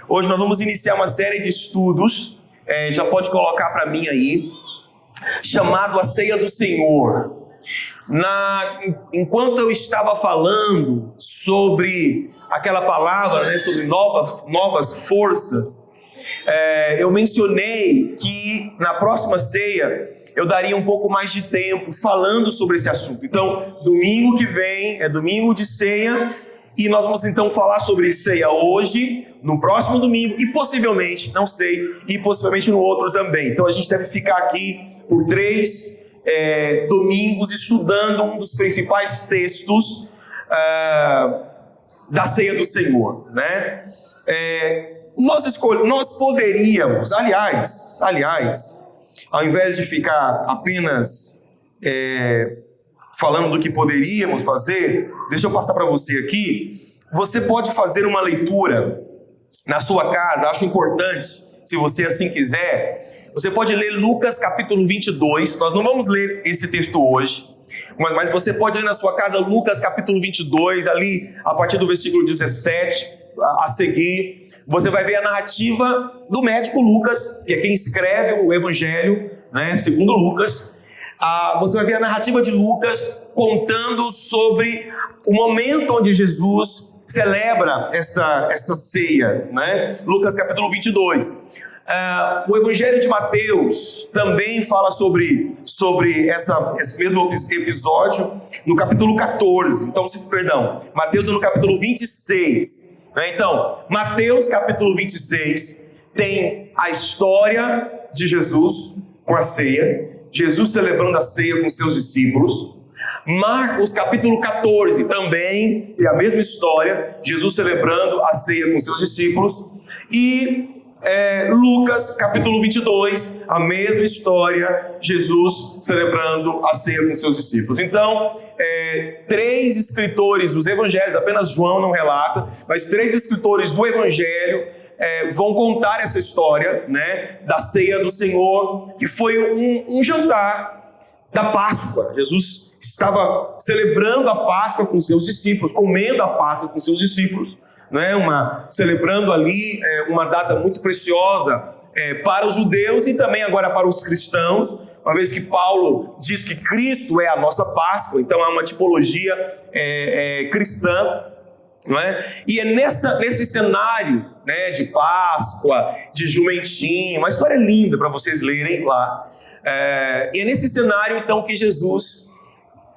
Hoje nós vamos iniciar uma série de estudos, já pode colocar para mim aí, chamado A Ceia do Senhor. Enquanto eu estava falando sobre aquela palavra, sobre novas forças, eu mencionei que na próxima ceia eu daria um pouco mais de tempo falando sobre esse assunto. Então, domingo que vem é domingo de ceia, e nós vamos então falar sobre ceia hoje, no próximo domingo, e possivelmente, não sei, e possivelmente no outro também. Então a gente deve ficar aqui por 3 domingos estudando um dos principais textos da ceia do Senhor, né? Nós poderíamos, aliás, ao invés de ficar apenas falando do que poderíamos fazer, deixa eu passar para você aqui. Você pode fazer uma leitura na sua casa, acho importante, se você assim quiser. Você pode ler Lucas capítulo 22, nós não vamos ler esse texto hoje, mas você pode ler na sua casa Lucas capítulo 22, ali a partir do versículo 17 a seguir. Você vai ver a narrativa do médico Lucas, que é quem escreve o Evangelho, né, segundo Lucas. Você vai ver a narrativa de Lucas contando sobre o momento onde Jesus celebra esta ceia, né? Lucas capítulo 22. O Evangelho de Mateus também fala sobre esse mesmo episódio no capítulo 14. Mateus é no capítulo 26. Né? Então, Mateus capítulo 26 tem a história de Jesus com a ceia, Jesus celebrando a ceia com seus discípulos. Marcos capítulo 14 também tem a mesma história, Jesus celebrando a ceia com seus discípulos. E Lucas capítulo 22, a mesma história, Jesus celebrando a ceia com seus discípulos. Então, 3 escritores dos evangelhos, apenas João não relata, mas 3 escritores do evangelho vão contar essa história, né, da ceia do Senhor, que foi um jantar da Páscoa. Jesus estava celebrando a Páscoa com seus discípulos, comendo a Páscoa com seus discípulos, né, celebrando ali uma data muito preciosa para os judeus e também agora para os cristãos, uma vez que Paulo diz que Cristo é a nossa Páscoa, então há uma tipologia cristã. Não é? E é nesse cenário, né, de Páscoa, de jumentinho, uma história linda para vocês lerem lá. E é nesse cenário então que Jesus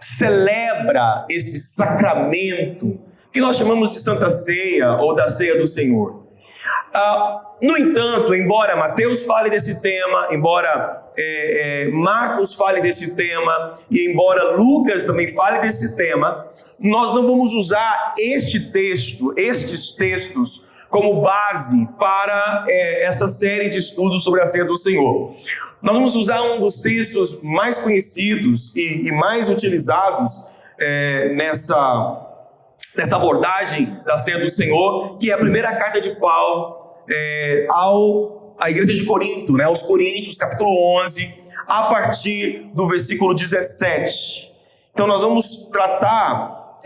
celebra esse sacramento que nós chamamos de Santa Ceia ou da Ceia do Senhor. No entanto, embora Mateus fale desse tema, embora Marcos fale desse tema, e embora Lucas também fale desse tema, nós não vamos usar estes textos como base para essa série de estudos sobre a Ceia do Senhor. Nós vamos usar um dos textos mais conhecidos e mais utilizados nessa abordagem da Ceia do Senhor, que é a primeira carta de Paulo à igreja de Corinto, né, aos Coríntios, capítulo 11, a partir do versículo 17. Então nós vamos tratar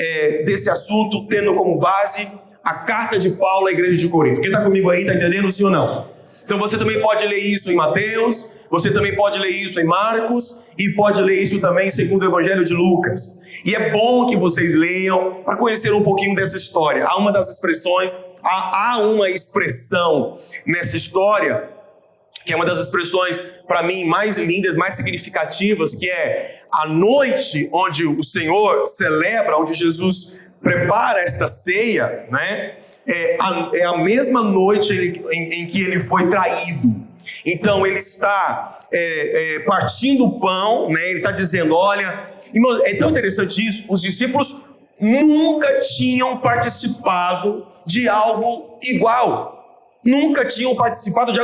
desse assunto tendo como base a carta de Paulo à igreja de Corinto. Quem está comigo aí, está entendendo sim ou não? Então você também pode ler isso em Mateus, você também pode ler isso em Marcos, e pode ler isso também segundo o Evangelho de Lucas. E é bom que vocês leiam para conhecer um pouquinho dessa história. Há uma expressão nessa história, que é uma das expressões, para mim, mais lindas, mais significativas, que é a noite onde o Senhor celebra, onde Jesus prepara esta ceia, né? É a mesma noite em que ele foi traído. Então ele está partindo o pão, né? Ele está dizendo, olha... É tão interessante isso, os discípulos nunca tinham participado de algo igual. Nunca tinham participado de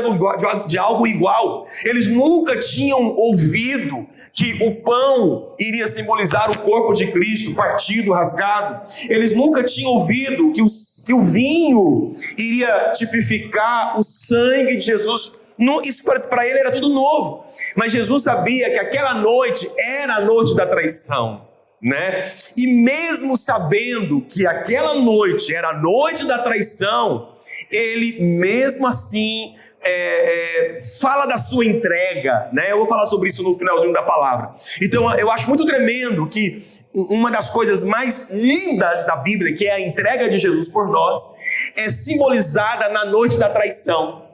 algo igual. Eles nunca tinham ouvido que o pão iria simbolizar o corpo de Cristo partido, rasgado. Eles nunca tinham ouvido que o vinho iria tipificar o sangue de Jesus. Isso para ele era tudo novo. Mas Jesus sabia que aquela noite era a noite da traição, né? E mesmo sabendo que aquela noite era a noite da traição, ele mesmo assim fala da sua entrega, né? Eu vou falar sobre isso no finalzinho da palavra. Então eu acho muito tremendo que uma das coisas mais lindas da Bíblia, que é a entrega de Jesus por nós, é simbolizada na noite da traição.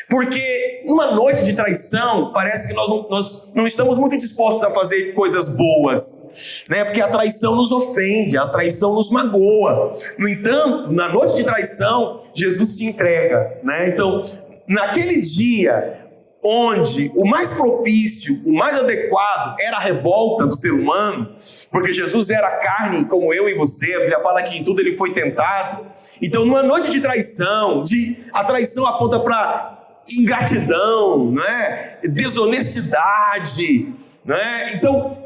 Porque numa noite de traição, parece que nós não estamos muito dispostos a fazer coisas boas, né? Porque a traição nos ofende, a traição nos magoa. No entanto, na noite de traição, Jesus se entrega, né? Então, naquele dia onde o mais propício, o mais adequado era a revolta do ser humano, porque Jesus era carne como eu e você, a Bíblia fala que em tudo ele foi tentado. Então, numa noite de traição, a traição aponta para ingratidão, né? Desonestidade, né? Então,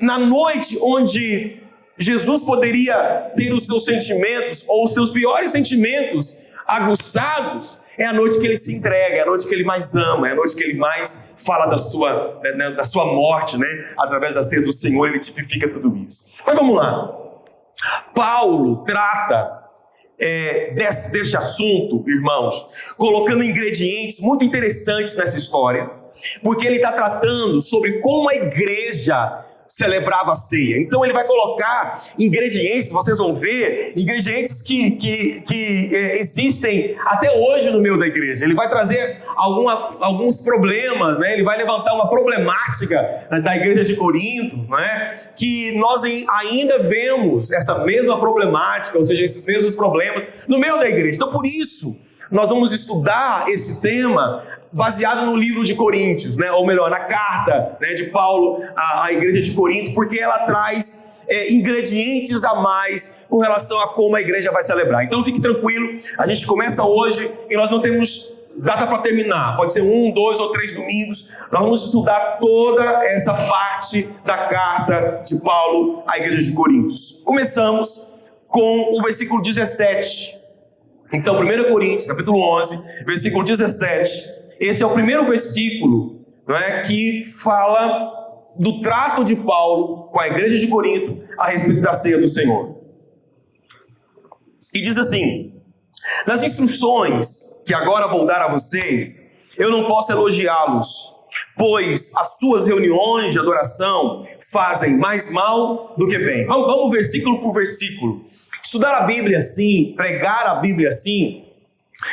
na noite onde Jesus poderia ter os seus sentimentos, ou os seus piores sentimentos aguçados, é a noite que ele se entrega, é a noite que ele mais ama, é a noite que ele mais fala da sua morte, né? Através da ceia do Senhor, ele tipifica tudo isso. Mas vamos lá. Paulo trata deste assunto, irmãos, colocando ingredientes muito interessantes nessa história, porque ele está tratando sobre como a igreja celebrava a ceia. Então ele vai colocar ingredientes, vocês vão ver, ingredientes que existem até hoje no meio da igreja. Ele vai trazer alguns problemas, né? Ele vai levantar uma problemática da igreja de Corinto, né? Que nós ainda vemos essa mesma problemática, ou seja, esses mesmos problemas no meio da igreja. Então por isso, nós vamos estudar esse tema baseado no livro de Coríntios, né? Ou melhor, na carta, né, de Paulo à igreja de Corinto, porque ela traz ingredientes a mais com relação a como a igreja vai celebrar. Então fique tranquilo, a gente começa hoje e nós não temos data para terminar, pode ser 1, 2 ou 3 domingos. Nós vamos estudar toda essa parte da carta de Paulo à igreja de Coríntios. Começamos com o versículo 17. Então, 1 Coríntios, capítulo 11, versículo 17. Esse é o primeiro versículo, não é, que fala do trato de Paulo com a igreja de Corinto a respeito da ceia do Senhor. E diz assim: nas instruções que agora vou dar a vocês, eu não posso elogiá-los, pois as suas reuniões de adoração fazem mais mal do que bem. Vamos versículo por versículo. Estudar a Bíblia assim, pregar a Bíblia assim,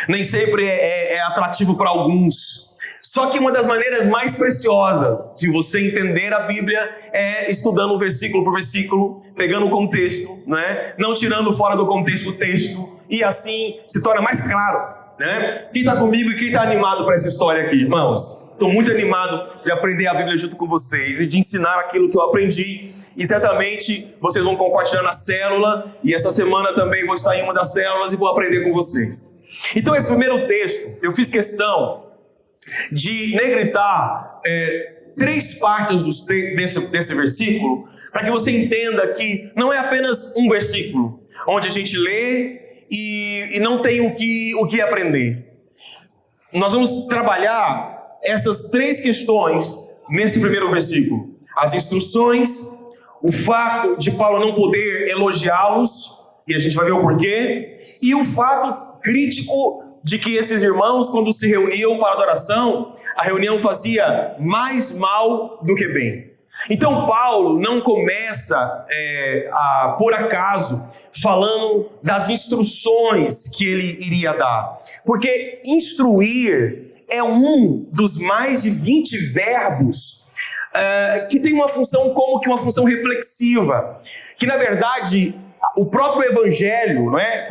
nem sempre é atrativo para alguns. Só que uma das maneiras mais preciosas de você entender a Bíblia é estudando versículo por versículo, pegando o contexto, né? Não tirando fora do contexto o texto, e assim se torna mais claro, né? Quem está comigo e quem está animado para essa história aqui, irmãos? Estou muito animado de aprender a Bíblia junto com vocês e de ensinar aquilo que eu aprendi. E certamente vocês vão compartilhar na célula, e essa semana também vou estar em uma das células e vou aprender com vocês. Então esse primeiro texto, eu fiz questão de negritar 3 partes desse versículo, para que você entenda que não é apenas um versículo, onde a gente lê e não tem o que aprender. Nós vamos trabalhar essas 3 questões nesse primeiro versículo: as instruções, o fato de Paulo não poder elogiá-los, e a gente vai ver o porquê, e o fato crítico de que esses irmãos, quando se reuniam para adoração, a reunião fazia mais mal do que bem. Então Paulo não começa por acaso falando das instruções que ele iria dar, porque instruir é um dos mais de 20 verbos que tem uma função como que uma função reflexiva, que na verdade o próprio evangelho, não é?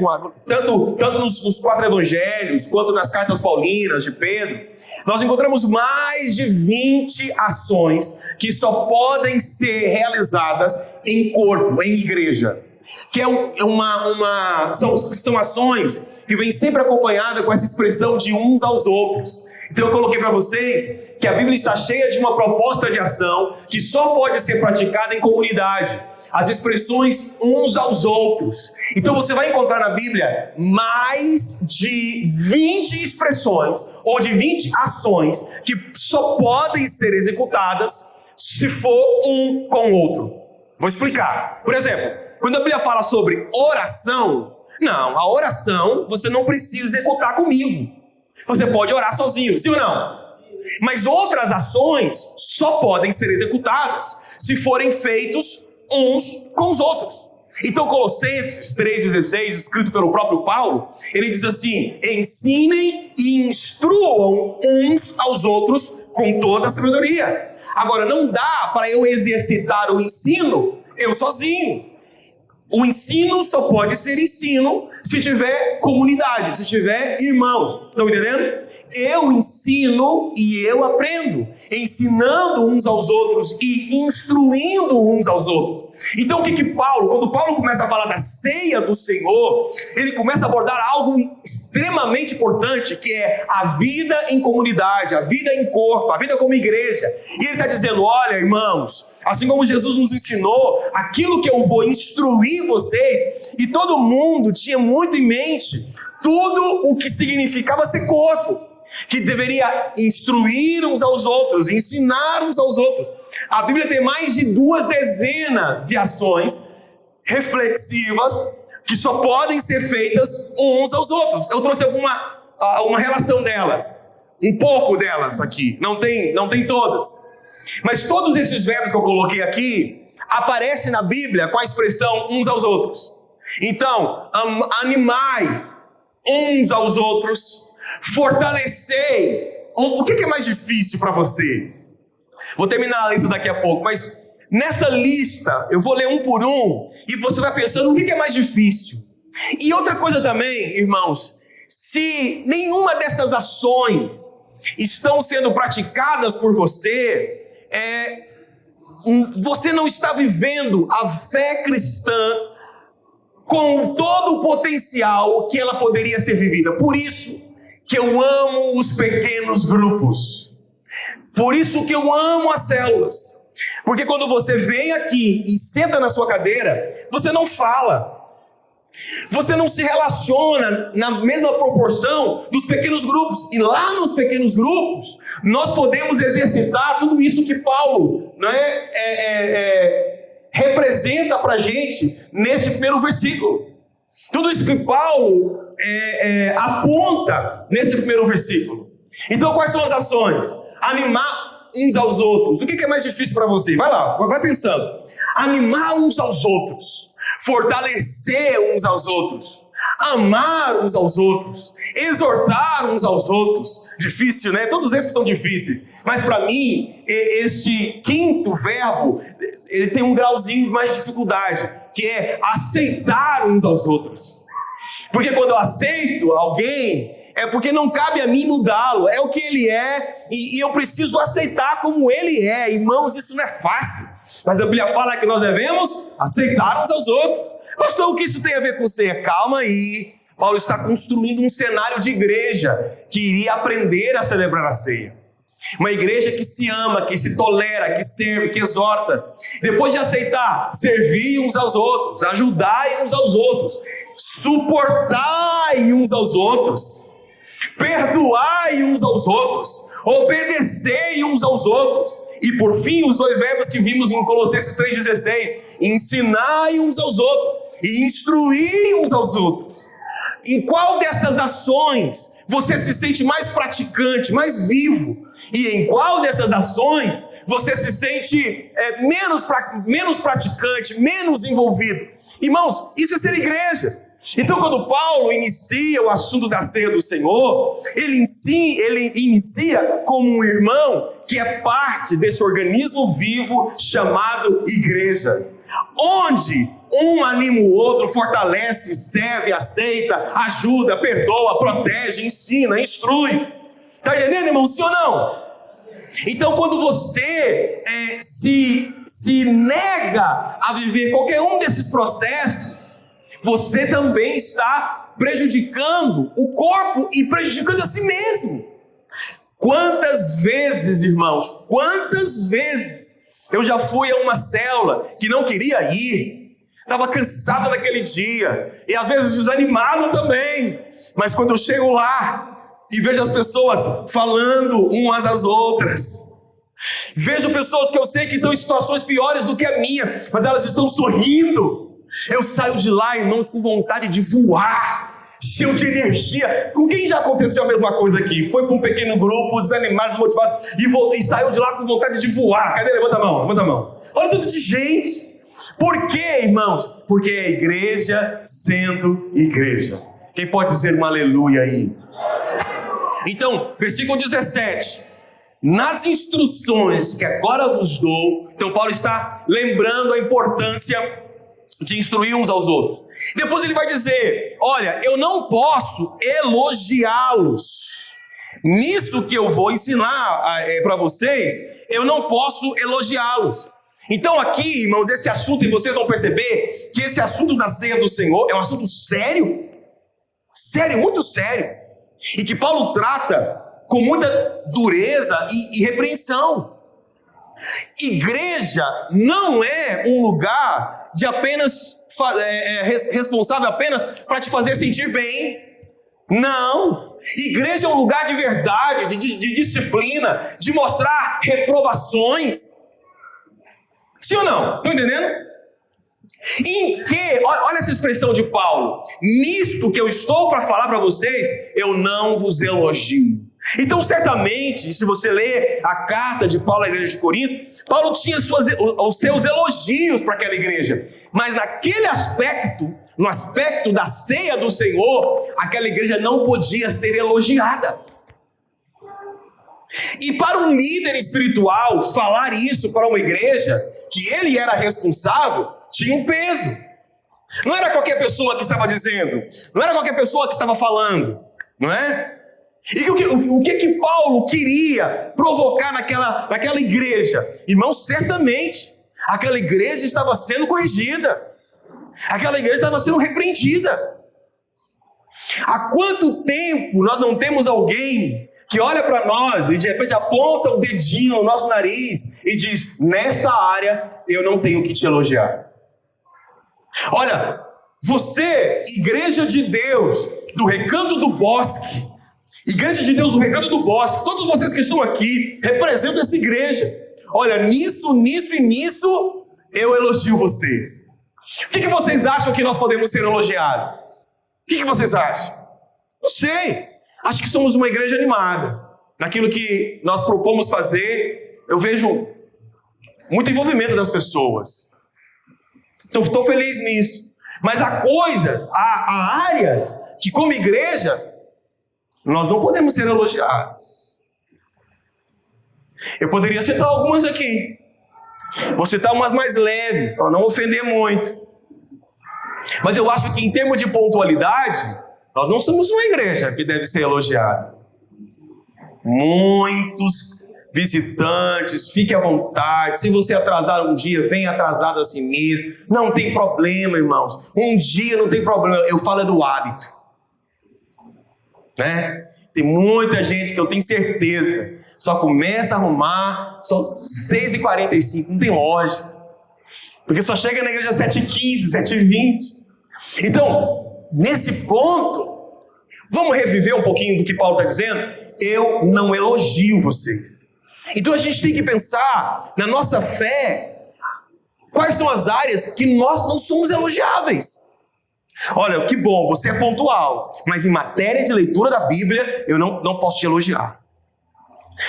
Tanto nos 4 evangelhos, quanto nas cartas paulinas de Pedro, nós encontramos mais de 20 ações que só podem ser realizadas em corpo, em igreja. Que são ações que vêm sempre acompanhadas com essa expressão de uns aos outros. Então eu coloquei para vocês que a Bíblia está cheia de uma proposta de ação que só pode ser praticada em comunidade. As expressões uns aos outros. Então você vai encontrar na Bíblia mais de 20 expressões ou de 20 ações que só podem ser executadas se for um com o outro. Vou explicar. Por exemplo, quando a Bíblia fala sobre oração, Não, a oração você não precisa executar comigo. Você pode orar sozinho, sim ou não? Mas outras ações só podem ser executadas se forem feitos uns com os outros. Então Colossenses 3,16, escrito pelo próprio Paulo, ele diz assim: ensinem e instruam uns aos outros com toda a sabedoria. Agora, não dá para eu exercitar o ensino eu sozinho. O ensino só pode ser ensino se tiver comunidade, se tiver irmãos. Estão entendendo? Eu ensino e eu aprendo, ensinando uns aos outros e instruindo uns aos outros. Então o que Paulo, quando Paulo começa a falar da ceia do Senhor, ele começa a abordar algo extremamente importante, que é a vida em comunidade, a vida em corpo, a vida como igreja. E ele está dizendo: olha, irmãos, assim como Jesus nos ensinou, aquilo que eu vou instruir vocês, e todo mundo tinha muito em mente tudo o que significava ser corpo, que deveria instruir uns aos outros, ensinar uns aos outros. A Bíblia tem mais de 2 dezenas de ações reflexivas que só podem ser feitas uns aos outros. Eu trouxe uma relação delas, um pouco delas aqui, não tem todas. Mas todos esses verbos que eu coloquei aqui aparecem na Bíblia com a expressão uns aos outros. Então, animai uns aos outros, fortalecei. O que é mais difícil para você? Vou terminar a lista daqui a pouco, mas nessa lista eu vou ler um por um e você vai pensando o que é mais difícil. E outra coisa também, irmãos, se nenhuma dessas ações estão sendo praticadas por você, você não está vivendo a fé cristã com todo o potencial que ela poderia ser vivida. Por isso que eu amo os pequenos grupos. Por isso que eu amo as células. Porque quando você vem aqui e senta na sua cadeira, você não fala. Você não se relaciona na mesma proporção dos pequenos grupos. E lá nos pequenos grupos, nós podemos exercitar tudo isso que Paulo representa para a gente nesse primeiro versículo. Tudo isso que Paulo aponta nesse primeiro versículo. Então, quais são as ações? Animar uns aos outros. O que é mais difícil para você? Vai lá, vai pensando. Animar uns aos outros. Fortalecer uns aos outros, amar uns aos outros, exortar uns aos outros. Difícil, né? Todos esses são difíceis. Mas para mim, este quinto verbo, ele tem um grauzinho mais de dificuldade, que é aceitar uns aos outros. Porque quando eu aceito alguém, é porque não cabe a mim mudá-lo, é o que ele é, e eu preciso aceitar como ele é. Irmãos, isso não é fácil. Mas a Bíblia fala que nós devemos aceitar uns aos outros. Pastor, o que isso tem a ver com ceia? Calma aí. Paulo está construindo um cenário de igreja que iria aprender a celebrar a ceia. Uma igreja que se ama, que se tolera, que serve, que exorta. Depois de aceitar, servir uns aos outros, ajudai uns aos outros, suportai uns aos outros, perdoai uns aos outros, obedecei uns aos outros. E por fim, os 2 verbos que vimos em Colossenses 3,16: ensinai uns aos outros e instruí uns aos outros. Em qual dessas ações você se sente mais praticante, mais vivo? E em qual dessas ações você se sente menos praticante, menos envolvido? Irmãos, isso é ser igreja. Então, quando Paulo inicia o assunto da ceia do Senhor, ele inicia como um irmão que é parte desse organismo vivo chamado igreja, onde um anima o outro, fortalece, serve, aceita, ajuda, perdoa, protege, ensina, instrui. Está entendendo, irmão? Sim ou não? Então, quando você se nega a viver qualquer um desses processos, você também está prejudicando o corpo e prejudicando a si mesmo. Quantas vezes, irmãos, quantas vezes eu já fui a uma célula que não queria ir, estava cansado naquele dia, e às vezes desanimado também, mas quando eu chego lá e vejo as pessoas falando umas às outras, vejo pessoas que eu sei que estão em situações piores do que a minha, mas elas estão sorrindo, Eu saio de lá, irmãos, com vontade de voar, cheio de energia. Com quem já aconteceu a mesma coisa aqui? Foi para um pequeno grupo, desanimado, desmotivado, e saiu de lá com vontade de voar. Cadê? Levanta a mão, levanta a mão. Olha tanto de gente. Por quê, irmãos? Porque é a igreja sendo igreja. Quem pode dizer um aleluia aí? Então, versículo 17. Nas instruções que agora vos dou, então Paulo está lembrando a importância de instruir uns aos outros. Depois ele vai dizer, olha, eu não posso elogiá-los. Nisso que eu vou ensinar para vocês, eu não posso elogiá-los. Então aqui, irmãos, esse assunto, e vocês vão perceber que esse assunto da ceia do Senhor é um assunto sério. Sério, muito sério. E que Paulo trata com muita dureza e repreensão. Igreja não é um lugar de apenas responsável apenas para te fazer sentir bem. Não. Igreja é um lugar de verdade, de disciplina, de mostrar reprovações. Sim ou não? Estão entendendo? Em que, olha essa expressão de Paulo, nisto que eu estou para falar para vocês, eu não vos elogio. Então, certamente, se você ler a carta de Paulo à igreja de Corinto, Paulo tinha os seus elogios para aquela igreja, mas naquele aspecto, no aspecto da ceia do Senhor, aquela igreja não podia ser elogiada. E para um líder espiritual, falar isso para uma igreja, que ele era responsável, tinha um peso. Não era qualquer pessoa que estava dizendo, não era qualquer pessoa que estava falando, não é? E o que Paulo queria provocar naquela igreja? Irmãos, certamente, aquela igreja estava sendo corrigida, aquela igreja estava sendo repreendida. Há quanto tempo nós não temos alguém que olha para nós e de repente aponta o dedinho no nosso nariz e diz, nesta área eu não tenho que te elogiar. Olha, você, igreja de Deus do Recanto do Bosque, igreja de Deus do Recanto do Bosque, todos vocês que estão aqui representam essa igreja. Olha, nisso e nisso eu elogio vocês. O que vocês acham que nós podemos ser elogiados? O que vocês acham? Não sei. Acho que somos uma igreja animada. Naquilo que nós propomos fazer, eu vejo muito envolvimento das pessoas. Então, estou feliz nisso. Mas há coisas, há áreas que, como igreja, nós não podemos ser elogiados. Eu poderia citar algumas aqui. Vou citar umas mais leves, para não ofender muito. Mas eu acho que, em termos de pontualidade, nós não somos uma igreja que deve ser elogiada. Muitos visitantes, fique à vontade. Se você atrasar um dia, venha atrasado assim mesmo. Não tem problema, irmãos. Um dia não tem problema. Eu falo do hábito. Né? Tem muita gente que eu tenho certeza só começa a arrumar só 6h45. Não tem lógica. Porque só chega na igreja 7h15, 7h20. Então, nesse ponto, vamos reviver um pouquinho do que Paulo está dizendo? Eu não elogio vocês. Então a gente tem que pensar na nossa fé, quais são as áreas que nós não somos elogiáveis. Olha, que bom, você é pontual, mas em matéria de leitura da Bíblia, eu não posso te elogiar.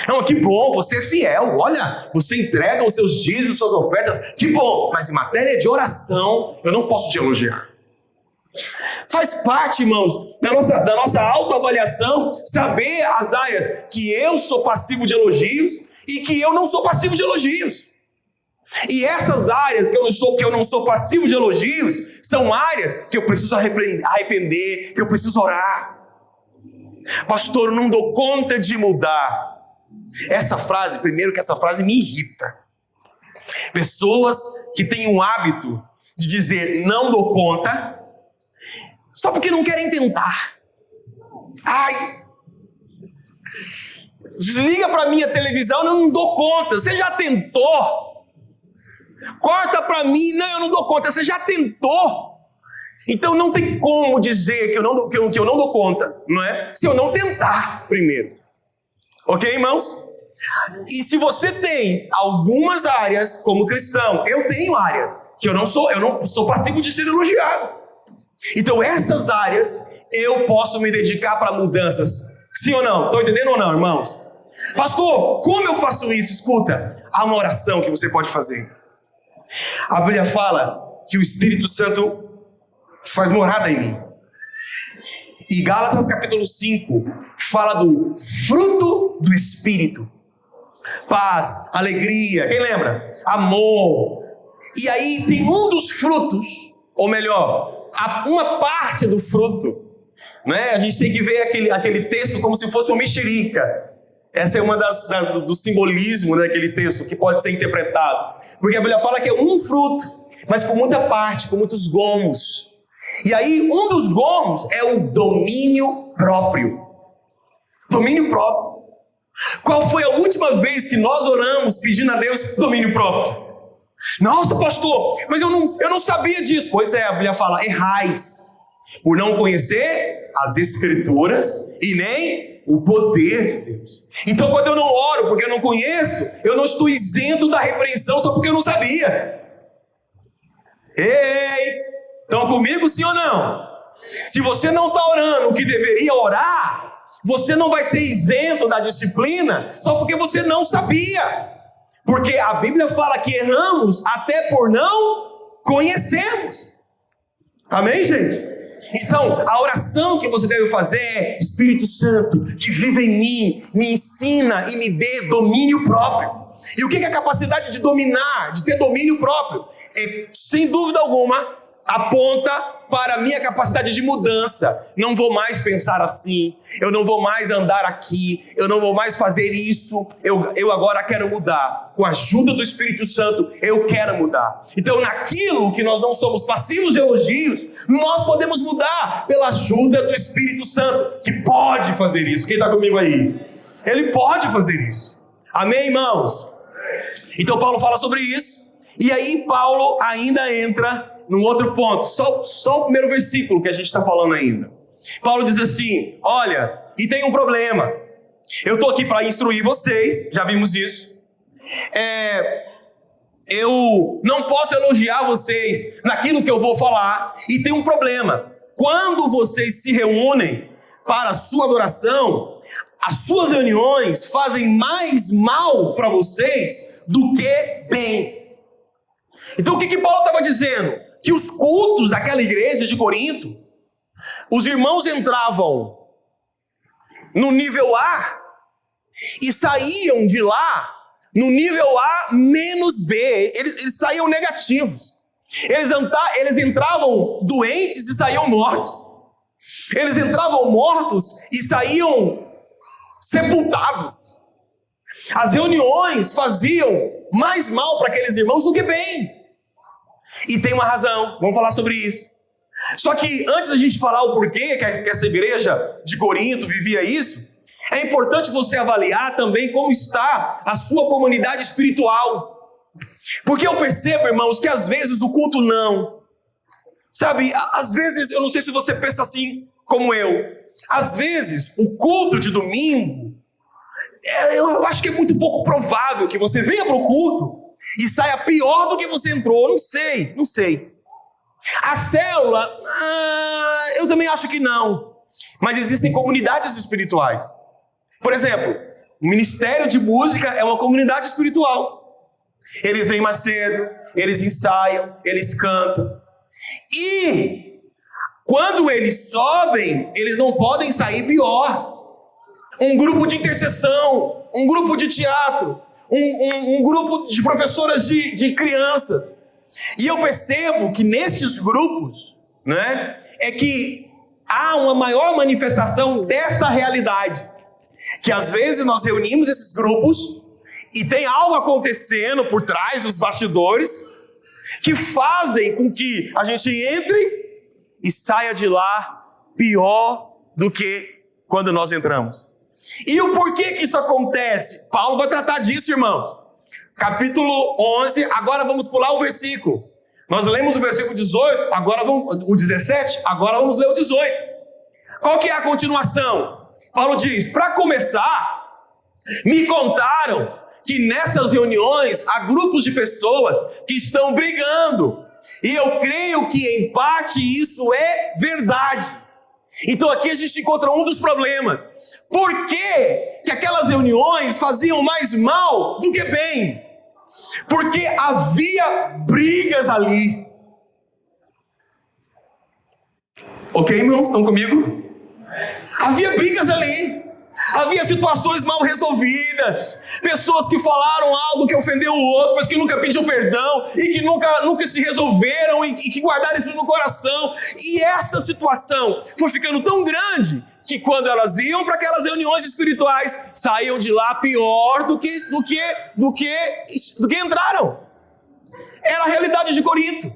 Não, que bom, você é fiel, olha, você entrega os seus dízimos, suas ofertas, que bom, mas em matéria de oração, eu não posso te elogiar. Faz parte, irmãos, da nossa autoavaliação, saber as áreas que eu sou passivo de elogios e que eu não sou passivo de elogios. E essas áreas que eu não sou passivo de elogios são áreas que eu preciso arrepender, que eu preciso orar. Pastor, eu não dou conta de mudar. Essa frase me irrita. Pessoas que têm um hábito de dizer não dou conta só porque não querem tentar. Ai, desliga para mim a televisão, eu não dou conta. Você já tentou? Corta para mim, não, eu não dou conta. Você já tentou? Então não tem como dizer que eu não dou conta, não é? Se eu não tentar primeiro. Ok, irmãos? E se você tem algumas áreas como cristão, eu tenho áreas que eu não sou passivo de ser elogiado. Então essas áreas eu posso me dedicar para mudanças. Sim ou não? Estão entendendo ou não, irmãos? Pastor, como eu faço isso? Escuta, há uma oração que você pode fazer. A Bíblia fala que o Espírito Santo faz morada em mim. E Gálatas capítulo 5 fala do fruto do Espírito. Paz, alegria, quem lembra? Amor. E aí tem um dos frutos, ou melhor, uma parte do fruto, né? A gente tem que ver aquele texto como se fosse uma mexerica. Essa é uma do simbolismo daquele texto que pode ser interpretado. Porque a Bíblia fala que é um fruto, mas com muita parte, com muitos gomos. E aí um dos gomos é o domínio próprio. Domínio próprio. Qual foi a última vez que nós oramos pedindo a Deus domínio próprio? Nossa, pastor, mas eu não sabia disso. Pois é, a Bíblia fala, errais por não conhecer as Escrituras e nem o poder de Deus. Então quando eu não oro porque eu não conheço, eu não estou isento da repreensão só porque eu não sabia. Ei, estão comigo sim ou não? Se você não está orando o que deveria orar, você não vai ser isento da disciplina só porque você não sabia. Porque a Bíblia fala que erramos até por não conhecermos. Amém, gente? Então, a oração que você deve fazer é: Espírito Santo, que vive em mim, me ensina e me dê domínio próprio. E o que é a capacidade de dominar, de ter domínio próprio? É, sem dúvida alguma, aponta para a minha capacidade de mudança. Não vou mais pensar assim, eu não vou mais andar aqui, eu não vou mais fazer isso, eu agora quero mudar. Com a ajuda do Espírito Santo, eu quero mudar. Então, naquilo que nós não somos passivos de elogios, nós podemos mudar pela ajuda do Espírito Santo, que pode fazer isso. Quem está comigo aí? Ele pode fazer isso. Amém, irmãos? Então, Paulo fala sobre isso, e aí Paulo ainda entra num outro ponto, só o primeiro versículo que a gente está falando ainda. Paulo diz assim: olha, e tem um problema. Eu estou aqui para instruir vocês, já vimos isso. Eu não posso elogiar vocês naquilo que eu vou falar, e tem um problema. Quando vocês se reúnem para a sua adoração, as suas reuniões fazem mais mal para vocês do que bem. Então o que Paulo estava dizendo? Que os cultos daquela igreja de Corinto, os irmãos entravam no nível A e saíam de lá no nível A menos B. Eles saíam negativos. Eles entravam doentes e saíam mortos. Eles entravam mortos e saíam sepultados. As reuniões faziam mais mal para aqueles irmãos do que bem. E tem uma razão, vamos falar sobre isso. Só que antes da gente falar o porquê que essa igreja de Corinto vivia isso, é importante você avaliar também como está a sua comunidade espiritual. Porque eu percebo, irmãos, que às vezes o culto não. Sabe, às vezes, eu não sei se você pensa assim como eu. Às vezes, o culto de domingo, eu acho que é muito pouco provável que você venha para o culto e saia pior do que você entrou. Não sei. A célula, eu também acho que não. Mas existem comunidades espirituais. Por exemplo, o Ministério de Música é uma comunidade espiritual. Eles vêm mais cedo, eles ensaiam, eles cantam. E quando eles sobem, eles não podem sair pior. Um grupo de intercessão, um grupo de teatro, um grupo de professoras de crianças. E eu percebo que nesses grupos, né, é que há uma maior manifestação desta realidade. Que às vezes nós reunimos esses grupos e tem algo acontecendo por trás dos bastidores que fazem com que a gente entre e saia de lá pior do que quando nós entramos. E o porquê que isso acontece? Paulo vai tratar disso, irmãos. Capítulo 11, agora vamos pular o versículo. Nós lemos o versículo 18, agora o 17, agora vamos ler o 18. Qual que é a continuação? Paulo diz: para começar, me contaram que nessas reuniões há grupos de pessoas que estão brigando E eu creio que, em parte, isso é verdade. Então aqui a gente encontra um dos problemas. Por que aquelas reuniões faziam mais mal do que bem? Porque havia brigas ali. Ok, irmãos? Estão comigo? Havia brigas ali. Havia situações mal resolvidas. Pessoas que falaram algo que ofendeu o outro, mas que nunca pediu perdão. E que nunca se resolveram e que guardaram isso no coração. E essa situação foi ficando tão grande que quando elas iam para aquelas reuniões espirituais, saíam de lá pior do que entraram. Era a realidade de Corinto.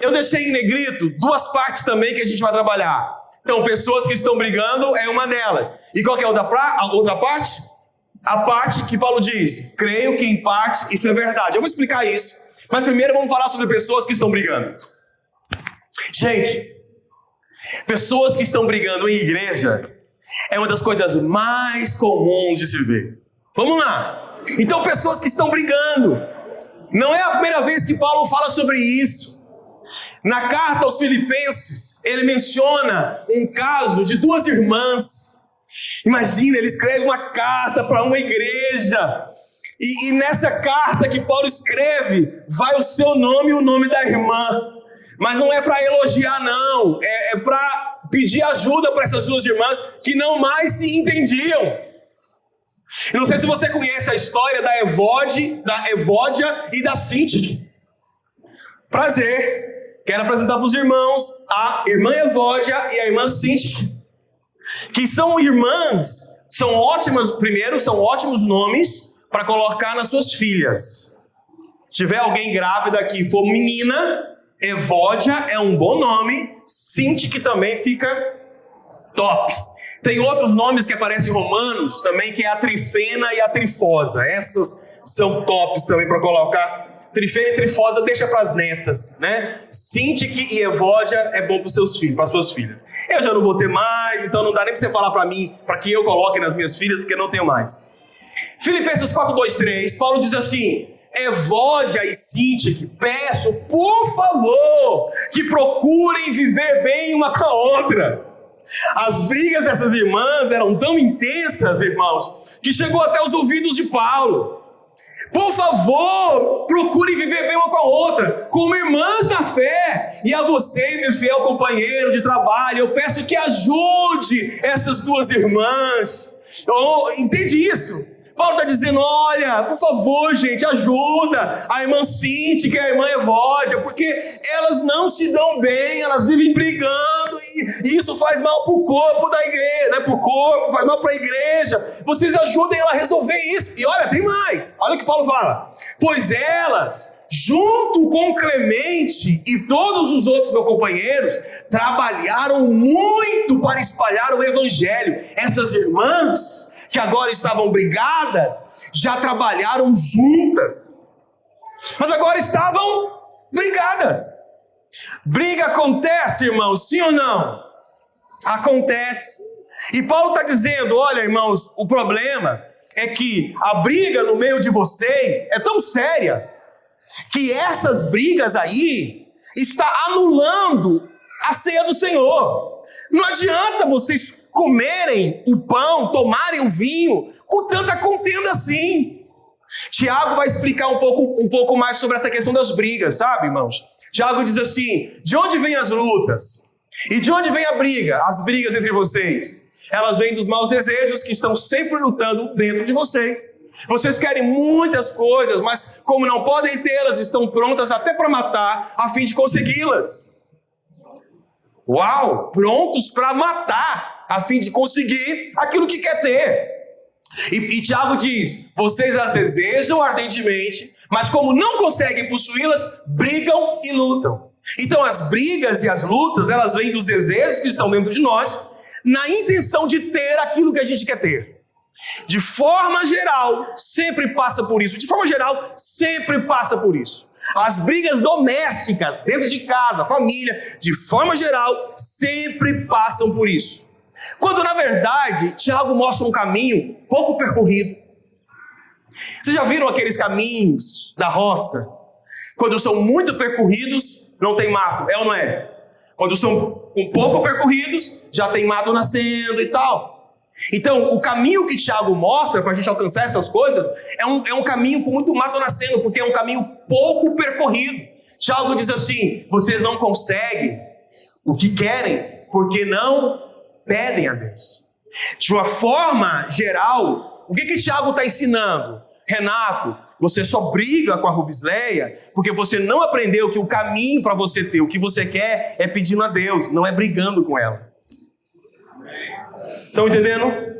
Eu deixei em negrito duas partes também que a gente vai trabalhar. Então, pessoas que estão brigando é uma delas. E qual que é a outra parte? A parte que Paulo diz, creio que em parte isso é verdade. Eu vou explicar isso. Mas primeiro vamos falar sobre pessoas que estão brigando. Gente, pessoas que estão brigando em igreja é uma das coisas mais comuns de se ver. Vamos lá. Então, pessoas que estão brigando. Não é a primeira vez que Paulo fala sobre isso. Na carta aos Filipenses, ele menciona um caso de duas irmãs. Imagina, ele escreve uma carta para uma igreja. E nessa carta que Paulo escreve, vai o seu nome e o nome da irmã. Mas não é para elogiar, não. É para pedir ajuda para essas duas irmãs que não mais se entendiam. Eu não sei se você conhece a história da Evódia e da Sintique. Prazer. Quero apresentar para os irmãos a irmã Evódia e a irmã Sintique, que são irmãs, são ótimos nomes para colocar nas suas filhas. Se tiver alguém grávida aqui e for menina, Evódia é um bom nome, Sintique também fica top. Tem outros nomes que aparecem em Romanos também, que é a Trifena e a Trifosa. Essas são tops também para colocar. Trifena e Trifosa deixa para as netas, né? Sintique e Evódia é bom para os seus filhos, para as suas filhas. Eu já não vou ter mais, então não dá nem para você falar para mim, para que eu coloque nas minhas filhas, porque não tenho mais. Filipenses 4:2-3, Paulo diz assim: Evódia e Sintique, peço, por favor, que procurem viver bem uma com a outra. As brigas dessas irmãs eram tão intensas, irmãos, que chegou até os ouvidos de Paulo. Por favor, procurem viver bem uma com a outra, como irmãs na fé. E a você, meu fiel companheiro de trabalho, eu peço que ajude essas duas irmãs. Entende isso? Paulo está dizendo, olha, por favor, gente, ajuda a irmã Sintique e a irmã Evódia, porque elas não se dão bem, elas vivem brigando e isso faz mal para o corpo da igreja, né? Para o corpo, faz mal para a igreja. Vocês ajudem ela a resolver isso. E olha, tem mais. Olha o que Paulo fala. Pois elas, junto com Clemente e todos os outros meus companheiros, trabalharam muito para espalhar o evangelho. Essas irmãs que agora estavam brigadas, já trabalharam juntas. Mas agora estavam brigadas. Briga acontece, irmãos, sim ou não? Acontece. E Paulo está dizendo, olha, irmãos, o problema é que a briga no meio de vocês é tão séria, que essas brigas aí está anulando a ceia do Senhor. Não adianta vocês comerem o pão, tomarem o vinho, com tanta contenda assim. Tiago vai explicar um pouco mais sobre essa questão das brigas, sabe, irmãos? Tiago diz assim, de onde vêm as lutas? E de onde vem a briga? As brigas entre vocês. Elas vêm dos maus desejos que estão sempre lutando dentro de vocês. Vocês querem muitas coisas, mas como não podem tê-las, estão prontas até para matar, a fim de consegui-las. Uau! Prontos para matar, a fim de conseguir aquilo que quer ter. E Tiago diz, vocês as desejam ardentemente, mas como não conseguem possuí-las, brigam e lutam. Então as brigas e as lutas, elas vêm dos desejos que estão dentro de nós, na intenção de ter aquilo que a gente quer ter. De forma geral, sempre passa por isso. De forma geral, sempre passa por isso. As brigas domésticas, dentro de casa, família, de forma geral, sempre passam por isso. Quando, na verdade, Tiago mostra um caminho pouco percorrido. Vocês já viram aqueles caminhos da roça? Quando são muito percorridos, não tem mato, é ou não é? Quando são um pouco percorridos, já tem mato nascendo e tal. Então, o caminho que Tiago mostra para a gente alcançar essas coisas é um caminho com muito mato nascendo, porque é um caminho pouco percorrido. Tiago diz assim: vocês não conseguem o que querem, porque não pedem a Deus. De uma forma geral, o que Tiago está ensinando? Renato, você só briga com a Rubisleia porque você não aprendeu que o caminho para você ter o que você quer é pedindo a Deus, não é brigando com ela. Estão entendendo?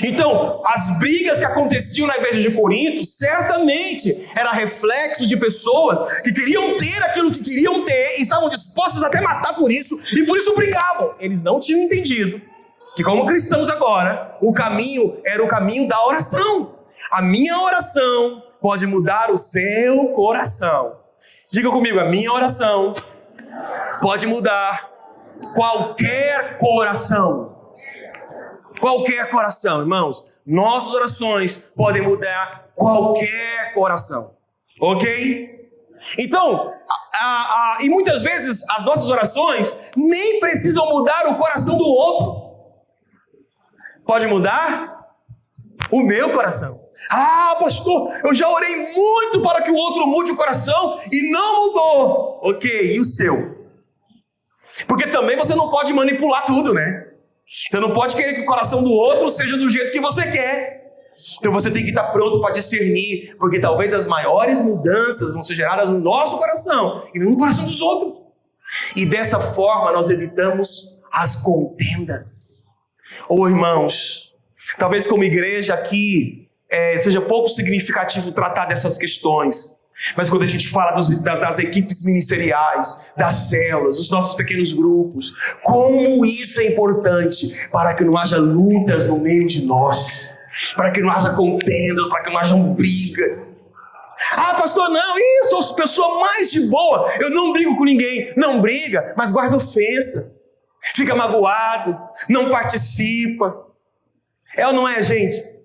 Então, as brigas que aconteciam na igreja de Corinto, certamente era reflexo de pessoas que queriam ter aquilo que queriam ter e estavam dispostas até matar por isso, e por isso brigavam. Eles não tinham entendido que, como cristãos agora, o caminho era o caminho da oração. A minha oração pode mudar o seu coração. Diga comigo, a minha oração pode mudar qualquer coração. Qualquer coração, irmãos. Nossas orações podem mudar qualquer coração. Ok? Então, e muitas vezes as nossas orações nem precisam mudar o coração do outro. Pode mudar o meu coração. Ah, pastor, eu já orei muito para que o outro mude o coração e não mudou. Ok, e o seu? Porque também você não pode manipular tudo, né? Você não pode querer que o coração do outro seja do jeito que você quer. Então você tem que estar pronto para discernir, porque talvez as maiores mudanças vão ser geradas no nosso coração e não no coração dos outros. E dessa forma nós evitamos as contendas. Ou irmãos, talvez como igreja aqui seja pouco significativo tratar dessas questões. Mas quando a gente fala das equipes ministeriais, das células, dos nossos pequenos grupos, como isso é importante para que não haja lutas no meio de nós, para que não haja contenda, para que não hajam brigas. Ah, pastor, não, eu sou a pessoa mais de boa, eu não brigo com ninguém. Não briga, mas guarda ofensa, fica magoado, não participa. É ou não é, gente?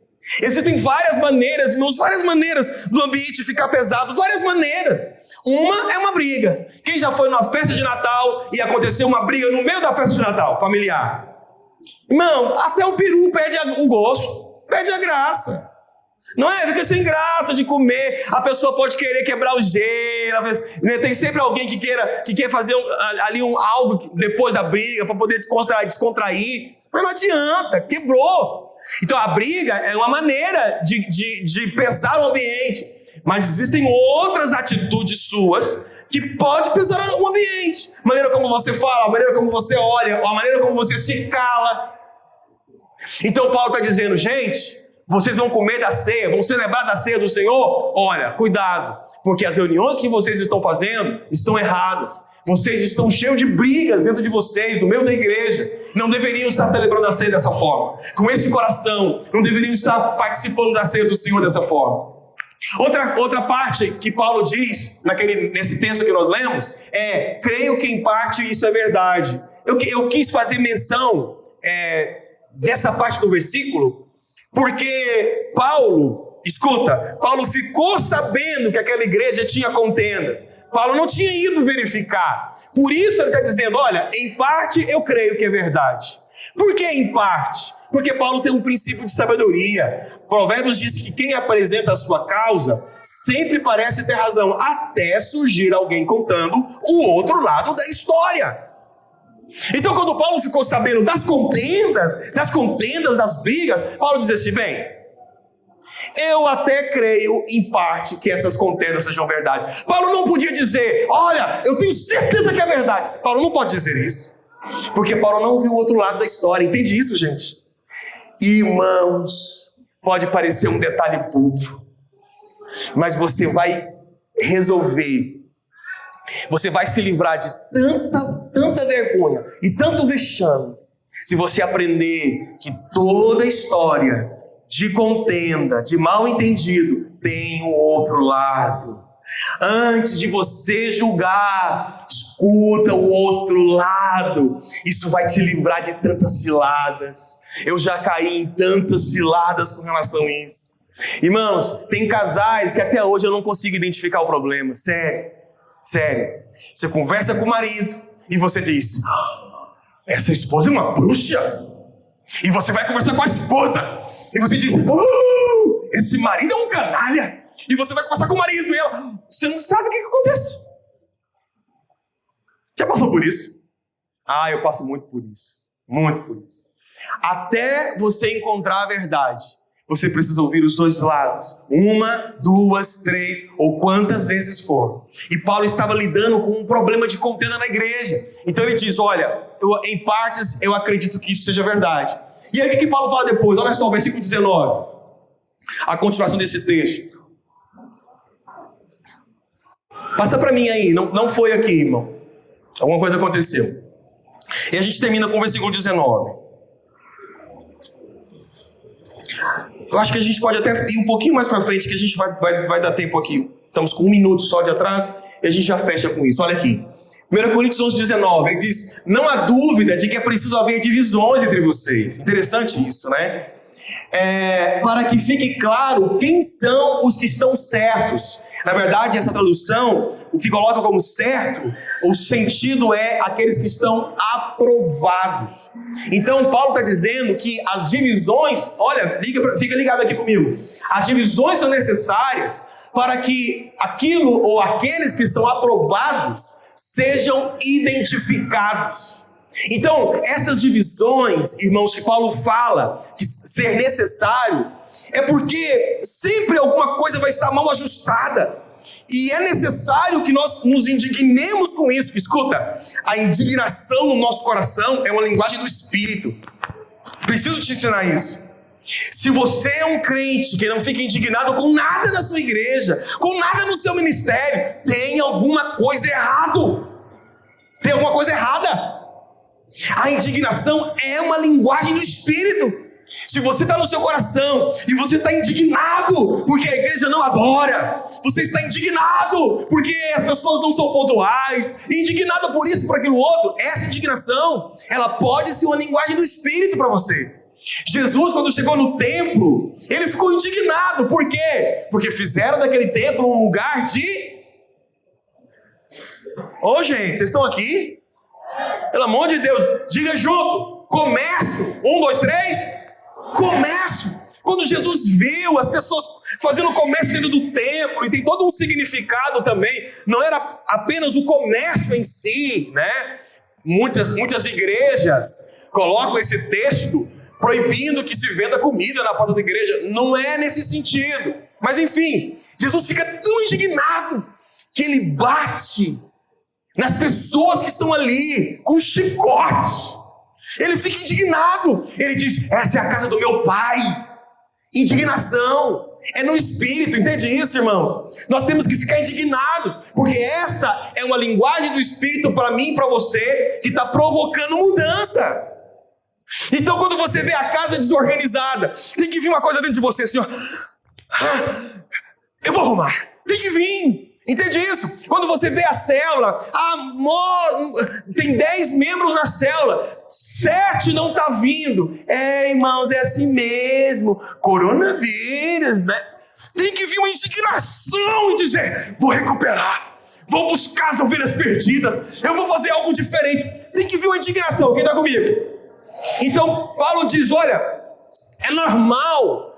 Existem várias maneiras, irmãos, várias maneiras do ambiente ficar pesado, várias maneiras. Uma é uma briga. Quem já foi numa festa de Natal e aconteceu uma briga no meio da festa de Natal, familiar? Irmão, até o peru perde o gosto, perde a graça. Não é? Fica sem graça de comer. A pessoa pode querer quebrar o gelo. Tem sempre alguém que quer fazer algo depois da briga para poder descontrair. Mas não adianta, quebrou. Então a briga é uma maneira de pesar o ambiente. Mas existem outras atitudes suas que podem pesar o ambiente. A maneira como você fala, a maneira como você olha, a maneira como você se cala. Então Paulo está dizendo, gente, vocês vão comer da ceia, vão celebrar da ceia do Senhor? Olha, cuidado, porque as reuniões que vocês estão fazendo estão erradas. Vocês estão cheios de brigas dentro de vocês, no meio da igreja. Não deveriam estar celebrando a ceia dessa forma. Com esse coração, não deveriam estar participando da ceia do Senhor dessa forma. Outra parte que Paulo diz, nesse texto que nós lemos, creio que em parte isso é verdade. Eu quis fazer menção dessa parte do versículo, porque Paulo ficou sabendo que aquela igreja tinha contendas. Paulo não tinha ido verificar. Por isso ele está dizendo, olha, em parte eu creio que é verdade. Por que em parte? Porque Paulo tem um princípio de sabedoria. Provérbios diz que quem apresenta a sua causa sempre parece ter razão, até surgir alguém contando o outro lado da história. Então quando Paulo ficou sabendo das contendas, das brigas, Paulo diz assim, bem, eu até creio, em parte, que essas contendas sejam verdade. Paulo não podia dizer, olha, eu tenho certeza que é verdade. Paulo não pode dizer isso. Porque Paulo não viu o outro lado da história. Entende isso, gente? Irmãos, pode parecer um detalhe bobo, mas você vai resolver. Você vai se livrar de tanta vergonha e tanto vexame se você aprender que toda história de contenda, de mal entendido, tem um outro lado. Antes de você julgar, escuta o outro lado. Isso vai te livrar de tantas ciladas. Eu já caí em tantas ciladas com relação a isso. Irmãos, tem casais que até hoje eu não consigo identificar o problema, sério. Sério. Você conversa com o marido e você diz: essa esposa é uma bruxa. E você vai conversar com a esposa e você diz: esse marido é um canalha. E você vai conversar com o marido e ela, você não sabe o que acontece. Já passou por isso? Eu passo muito por isso. Muito por isso. Até você encontrar a verdade, você precisa ouvir os dois lados. 1, 2, 3, ou quantas vezes for. E Paulo estava lidando com um problema de contenda na igreja. Então ele diz: olha, em partes eu acredito que isso seja verdade. E aí o que Paulo fala depois? Olha só, versículo 19. A continuação desse texto. Passa para mim aí, não foi aqui, irmão. Alguma coisa aconteceu. E a gente termina com o versículo 19. Eu acho que a gente pode até ir um pouquinho mais para frente, que a gente vai dar tempo aqui. Estamos com 1 minuto só de atraso e a gente já fecha com isso. Olha aqui. 1 Coríntios 11, 19. Ele diz: não há dúvida de que é preciso haver divisões entre vocês. Interessante isso, né? Para que fique claro quem são os que estão certos. Na verdade, essa tradução, o que coloca como certo, o sentido é aqueles que estão aprovados. Então, Paulo está dizendo que as divisões, olha, fica ligado aqui comigo. As divisões são necessárias para que aquilo ou aqueles que são aprovados sejam identificados. Então, essas divisões, irmãos, que Paulo fala que ser necessário, é porque sempre alguma coisa vai estar mal ajustada. E é necessário que nós nos indignemos com isso. Escuta, a indignação no nosso coração é uma linguagem do Espírito. Preciso te ensinar isso. Se você é um crente que não fica indignado com nada na sua igreja, com nada no seu ministério, tem alguma coisa errada. Tem alguma coisa errada. A indignação é uma linguagem do Espírito. Se você está no seu coração e você está indignado porque a igreja não adora, você está indignado porque as pessoas não são pontuais, indignado por isso, por aquilo outro, essa indignação, ela pode ser uma linguagem do Espírito para você. Jesus, quando chegou no templo, ele ficou indignado. Por quê? Porque fizeram daquele templo um lugar de... Gente, vocês estão aqui? Pelo amor de Deus, diga junto: comércio. 1, 2, 3... comércio. Quando Jesus viu as pessoas fazendo comércio dentro do templo, e tem todo um significado também, não era apenas o comércio em si, né? Muitas igrejas colocam esse texto proibindo que se venda comida na porta da igreja. Não é nesse sentido. Mas enfim, Jesus fica tão indignado que ele bate nas pessoas que estão ali com um chicote. Ele fica indignado. Ele diz: essa é a casa do meu pai. Indignação é no Espírito, entende isso, irmãos? Nós temos que ficar indignados, porque essa é uma linguagem do Espírito para mim e para você, que está provocando mudança. Então, quando você vê a casa desorganizada, tem que vir uma coisa dentro de você assim, ó. Eu vou arrumar. Tem que vir. Entende isso? Quando você vê a célula, tem 10 membros na célula, 7 não está vindo. Irmãos, é assim mesmo. Coronavírus, né? Tem que vir uma indignação e dizer: vou recuperar, vou buscar as ovelhas perdidas, eu vou fazer algo diferente. Tem que vir uma indignação. Quem está comigo? Então, Paulo diz: olha, é normal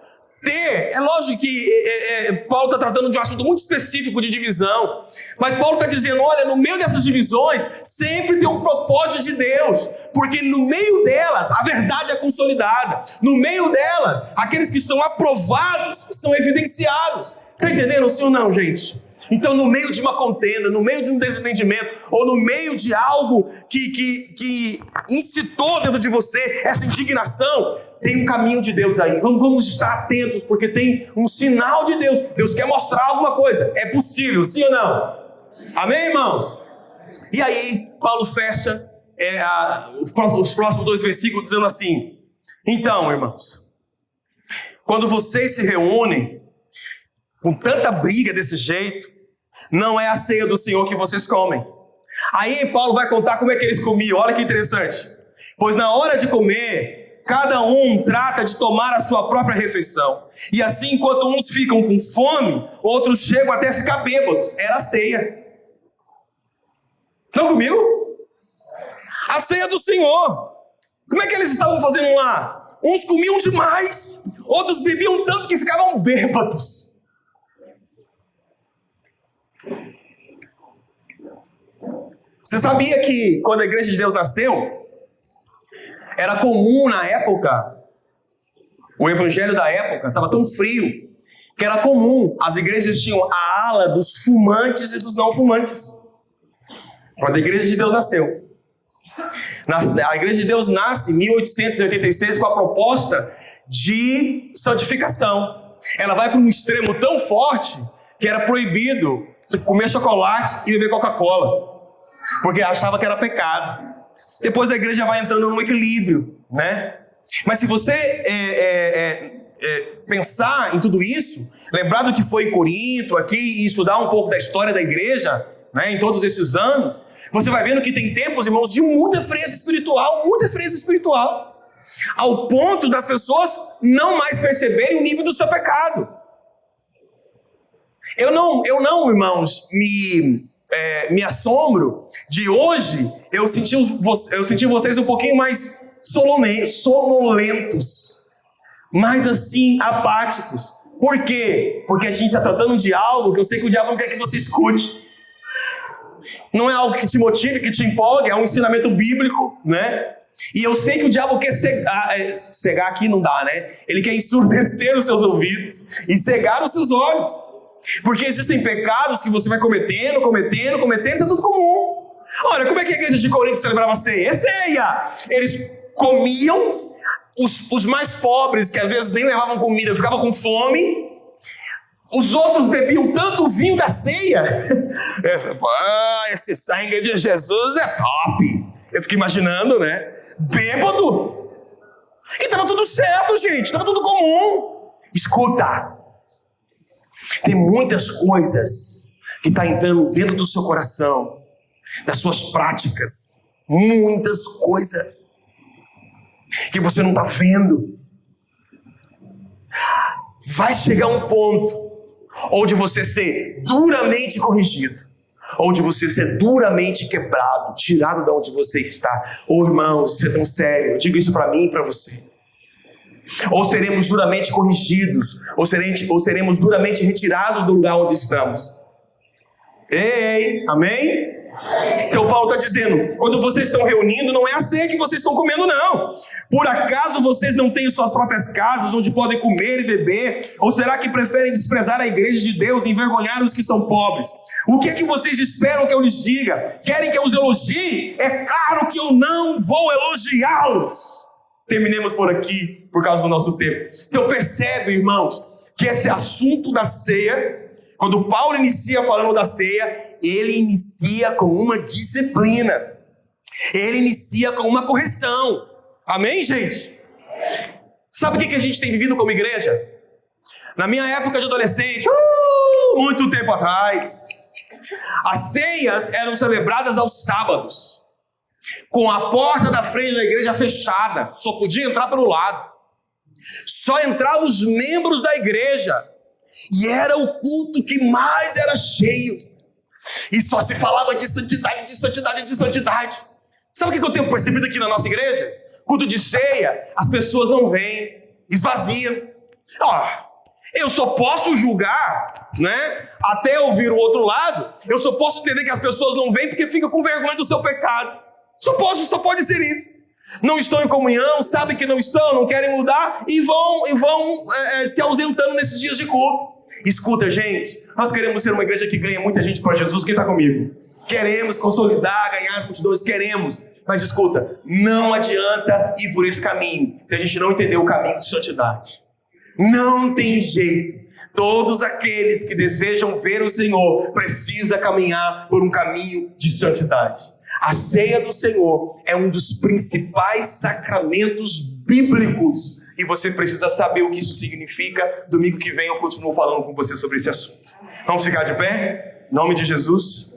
ter, é lógico que Paulo está tratando de um assunto muito específico de divisão, mas Paulo está dizendo: olha, no meio dessas divisões sempre tem um propósito de Deus, porque no meio delas a verdade é consolidada, no meio delas aqueles que são aprovados são evidenciados. Está entendendo sim ou não, gente? Então, no meio de uma contenda, no meio de um desentendimento, ou no meio de algo que incitou dentro de você essa indignação, tem um caminho de Deus aí. Vamos estar atentos, porque tem um sinal de Deus. Deus quer mostrar alguma coisa. É possível, sim ou não? Amém, irmãos? E aí, Paulo fecha os próximos 2 versículos dizendo assim: então, irmãos, quando vocês se reúnem com tanta briga desse jeito, não é a ceia do Senhor que vocês comem. Aí Paulo vai contar como é que eles comiam. Olha que interessante. Pois na hora de comer, cada um trata de tomar a sua própria refeição. E assim, enquanto uns ficam com fome, outros chegam até a ficar bêbados. Era a ceia. Estão comigo? A ceia do Senhor. Como é que eles estavam fazendo lá? Uns comiam demais, outros bebiam tanto que ficavam bêbados. Você sabia que quando a Igreja de Deus nasceu, era comum na época, o evangelho da época estava tão frio, que era comum, as igrejas tinham a ala dos fumantes e dos não fumantes. Quando a Igreja de Deus nasceu. A Igreja de Deus nasce em 1886 com a proposta de santificação. Ela vai para um extremo tão forte que era proibido comer chocolate e beber Coca-Cola, porque achava que era pecado. Depois a igreja vai entrando num equilíbrio, né? Mas se você pensar em tudo isso, lembrar do que foi em Corinto aqui e estudar um pouco da história da igreja, né, em todos esses anos, você vai vendo que tem tempos, irmãos, de muita frieza espiritual, ao ponto das pessoas não mais perceberem o nível do seu pecado. Eu não, irmãos, me assombro de hoje eu senti vocês um pouquinho mais sonolentos, mais assim, apáticos. Por quê? Porque a gente está tratando de algo que eu sei que o diabo não quer que você escute. Não é algo que te motive, que te empolgue, é um ensinamento bíblico, né? E eu sei que o diabo quer cegar aqui não dá, né? Ele quer ensurdecer os seus ouvidos e cegar os seus olhos. Porque existem pecados que você vai cometendo, tá tudo comum. Olha, como é que a igreja de Corinto celebrava a ceia? É ceia! Eles comiam, os mais pobres, que às vezes nem levavam comida, ficavam com fome. Os outros bebiam tanto vinho da ceia. Esse sangue de Jesus é top. Eu fico imaginando, né? Bêbado. E tava tudo certo, gente. Tava tudo comum. Escuta. Tem muitas coisas que estão entrando dentro do seu coração, das suas práticas. Muitas coisas que você não está vendo. Vai chegar um ponto onde você ser duramente corrigido, onde você ser duramente quebrado, tirado de onde você está. Irmãos, isso é tão sério. Eu digo isso para mim e para você. Ou seremos duramente corrigidos, ou seremos duramente retirados do lugar onde estamos. Ei, amém? Então Paulo está dizendo, quando vocês estão reunindo, não é a ceia que vocês estão comendo, não. Por acaso vocês não têm suas próprias casas onde podem comer e beber? Ou será que preferem desprezar a igreja de Deus e envergonhar os que são pobres? O que é que vocês esperam que eu lhes diga? Querem que eu os elogie? É claro que eu não vou elogiá-los. Terminemos por aqui, por causa do nosso tempo. Então percebe, irmãos, que esse assunto da ceia, quando Paulo inicia falando da ceia, ele inicia com uma disciplina. Ele inicia com uma correção. Amém, gente? Sabe o que a gente tem vivido como igreja? Na minha época de adolescente, muito tempo atrás, as ceias eram celebradas aos sábados, com a porta da frente da igreja fechada, só podia entrar pelo lado. Só entravam os membros da igreja. E era o culto que mais era cheio. E só se falava de santidade, de santidade, de santidade. Sabe o que eu tenho percebido aqui na nossa igreja? Culto de ceia, as pessoas não vêm, esvaziam. Eu só posso julgar, né? Até ouvir o outro lado. Eu só posso entender que as pessoas não vêm porque ficam com vergonha do seu pecado. Só pode ser isso. Não estão em comunhão, sabem que não estão, não querem mudar e vão se ausentando nesses dias de culto. Escuta, gente, nós queremos ser uma igreja que ganha muita gente para Jesus. Quem está comigo? Queremos consolidar, ganhar as multidões, queremos. Mas escuta, não adianta ir por esse caminho se a gente não entender o caminho de santidade. Não tem jeito. Todos aqueles que desejam ver o Senhor precisam caminhar por um caminho de santidade. A ceia do Senhor é um dos principais sacramentos bíblicos. E você precisa saber o que isso significa. Domingo que vem eu continuo falando com você sobre esse assunto. Vamos ficar de pé? Em nome de Jesus.